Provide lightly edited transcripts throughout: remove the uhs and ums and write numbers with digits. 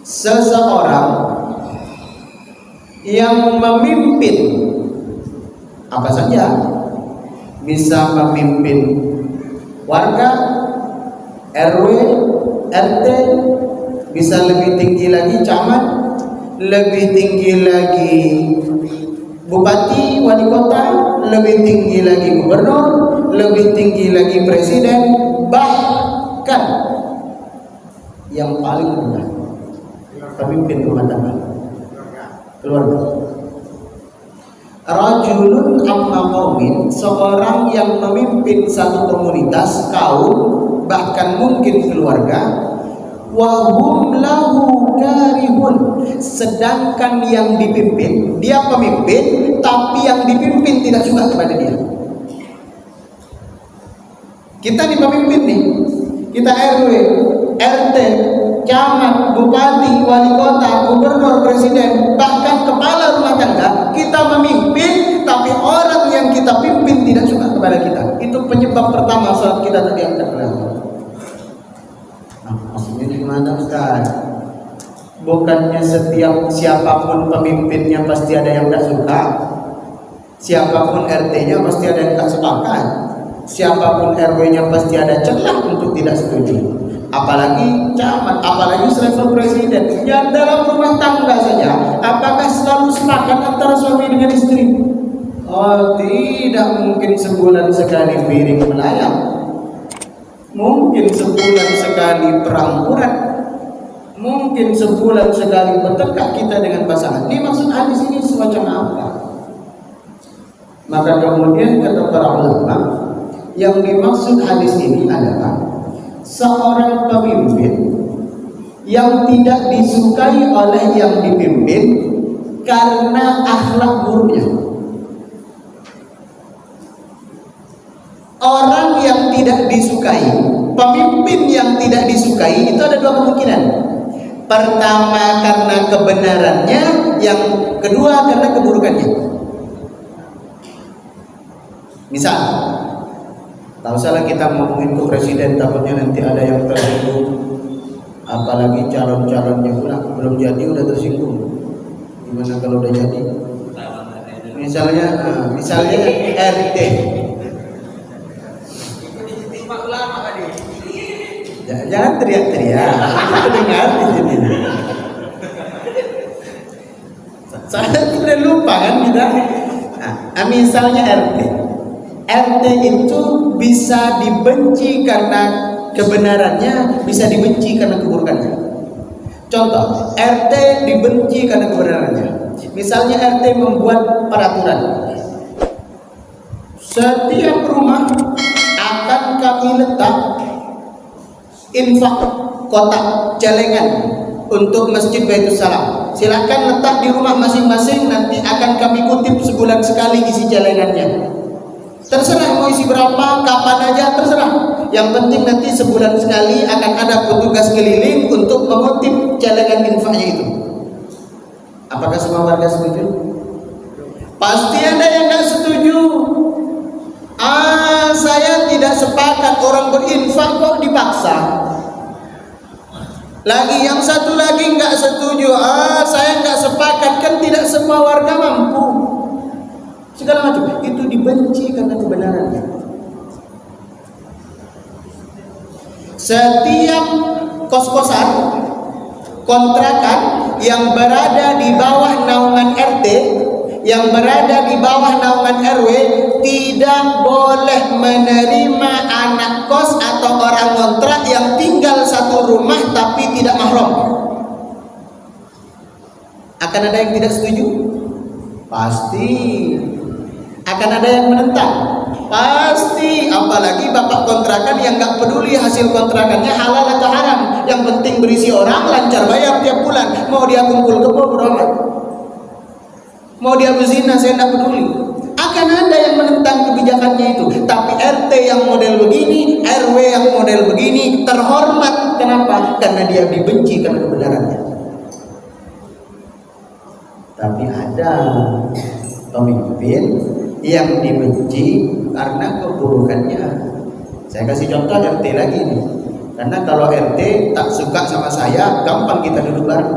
seseorang yang memimpin apa saja, bisa memimpin warga, RW, RT, bisa lebih tinggi lagi camat, lebih tinggi lagi bupati, wali kota, lebih tinggi lagi gubernur, lebih tinggi lagi presiden, bahkan yang paling rendah pemimpin rumah tangga, keluarga. Rajulun amma qaumin, seorang yang memimpin satu komunitas, kaum, bahkan mungkin keluarga, wa hum lahu karihun, sedangkan yang dipimpin, dia pemimpin tapi yang dipimpin tidak suka kepada dia. Kita nih pemimpin nih, kita RW, RT, camat, bupati, wali kota, gubernur, presiden, bahkan kepala rumah tangga, kita memimpin tapi orang yang kita pimpin tidak suka kepada kita. Itu penyebab pertama saat kita tadi angkat oleh Allah. Nah, maksudnya gimana Ustaz? Bukannya setiap siapapun pemimpinnya pasti ada yang tak suka, siapapun RT-nya pasti ada yang tak sepakat, siapapun RW-nya pasti ada celah untuk tidak setuju. Apalagi camat, apalagi selevel presiden. Yang dalam rumah tangga saja, apakah selalu sepakat antara suami dengan istri? Oh, tidak mungkin sebulan sekali piring melayang. Mungkin sebulan sekali perang urat. Mungkin sebulan sekali bertekad kita dengan pasangan. Ini maksud hadis ini semacam apa? Maka kemudian kata para ulama, yang dimaksud hadis ini adalah seorang pemimpin yang tidak disukai oleh yang dipimpin karena akhlak buruknya. Orang yang tidak disukai, pemimpin yang tidak disukai, itu ada dua kemungkinan. Pertama karena kebenarannya, yang kedua karena keburukannya. Misal, tak usahlah kita ngomongin ke presiden, takutnya nanti ada yang tersinggung. Apalagi calon-calonnya pula belum jadi udah tersinggung. Gimana kalau udah jadi? Misalnya RT. Jangan teriak-teriak. Kita dengar di sini. Saya tidak lupa kan kita. Nah, misalnya RT. RT itu bisa dibenci karena kebenarannya, bisa dibenci karena keburukannya. Contoh, RT dibenci karena kebenarannya. Misalnya RT membuat peraturan, setiap rumah akan kami letak infak kotak celengan untuk Masjid Baitus Salam. Silakan letak di rumah masing-masing, nanti akan kami kutip sebulan sekali isi celengannya. Terserah mau isi berapa, kapan aja terserah. Yang penting nanti sebulan sekali akan ada petugas keliling untuk mengutip celengan infaknya itu. Apakah semua warga setuju? Pasti ada yang nggak setuju. Saya tidak sepakat orang berinfak kok dipaksa. Lagi yang satu lagi nggak setuju. Saya nggak sepakat, kan tidak semua warga mampu. Segala macam itu dibenci karena kebenarannya. Setiap kos-kosan, kontrakan yang berada di bawah naungan RT, yang berada di bawah naungan RW, tidak boleh menerima anak kos atau orang kontrak yang tinggal satu rumah tapi tidak mahram. Akan ada yang tidak setuju? Pasti. Akan ada yang menentang? Pasti. Apalagi bapak kontrakan yang gak peduli hasil kontrakannya halal atau haram, yang penting berisi orang, lancar bayar tiap bulan. Mau dia kumpul kebo berobat, mau dia berzina, saya tidak peduli. Akan ada yang menentang kebijakannya itu. Tapi RT yang model begini, RW yang model begini terhormat. Kenapa? Karena dia dibenci karena kebenarannya. Tapi ada pemimpin yang dibenci karena keburukannya. Saya kasih contoh RT lagi nih. Karena kalau RT tak suka sama saya, gampang kita duduk bareng.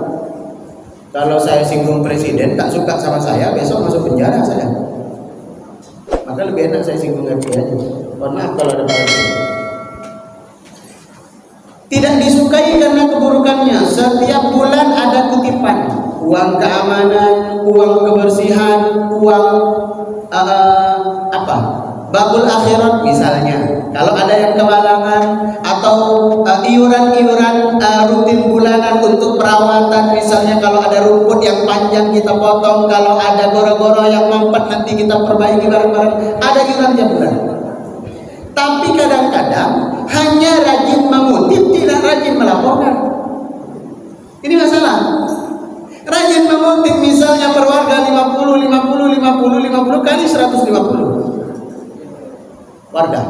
Kalau saya singgung presiden tak suka sama saya, besok masuk penjara saya. Maka lebih enak saya singgung RT aja. Mohon maaf kalau ada paralel. Tidak disukai karena keburukannya. Setiap bulan ada kutipan, uang keamanan, uang kebersihan, uang babul akhirat misalnya. Kalau ada yang kemalangan atau iuran-iuran rutin bulanan untuk perawatan, misalnya kalau ada rumput yang panjang kita potong, kalau ada goro-goro yang mampet nanti kita perbaiki bareng-bareng, ada iuran tiap bulan. Tapi kadang-kadang hanya rajin mengutip, tidak rajin melaporkan. Ini masalah. Rajin mengutip misalnya per warga 50 kali 150 warga.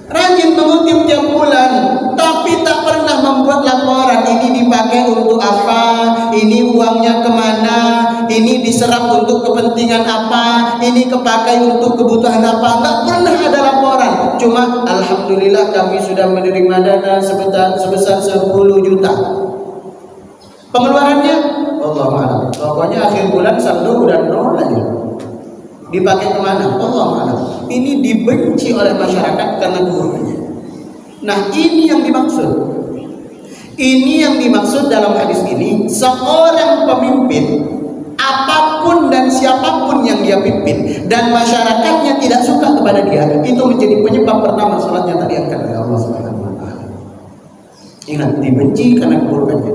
Rajin mengutip tiap bulan, tapi tak pernah membuat laporan. Ini dipakai untuk apa? Ini uangnya kemana? Ini diserap untuk kepentingan apa? Ini kepakai untuk kebutuhan apa? Tak pernah ada laporan. Cuma alhamdulillah kami sudah menerima dana sebesar 10 juta. Pengeluarannya Allahu a'lam. Pokoknya akhir bulan saldo udah nol aja. Dipakai kemana? Allahu a'lam. Ini dibenci oleh masyarakat karena keburukannya. Nah, ini yang dimaksud. Ini yang dimaksud dalam hadis ini. Seorang pemimpin, apapun dan siapapun yang dia pimpin, dan masyarakatnya tidak suka kepada dia, itu menjadi penyebab pertama salatnya tak diangkat oleh Allah Subhanahu wa taala. Ingat, dibenci karena keburukannya.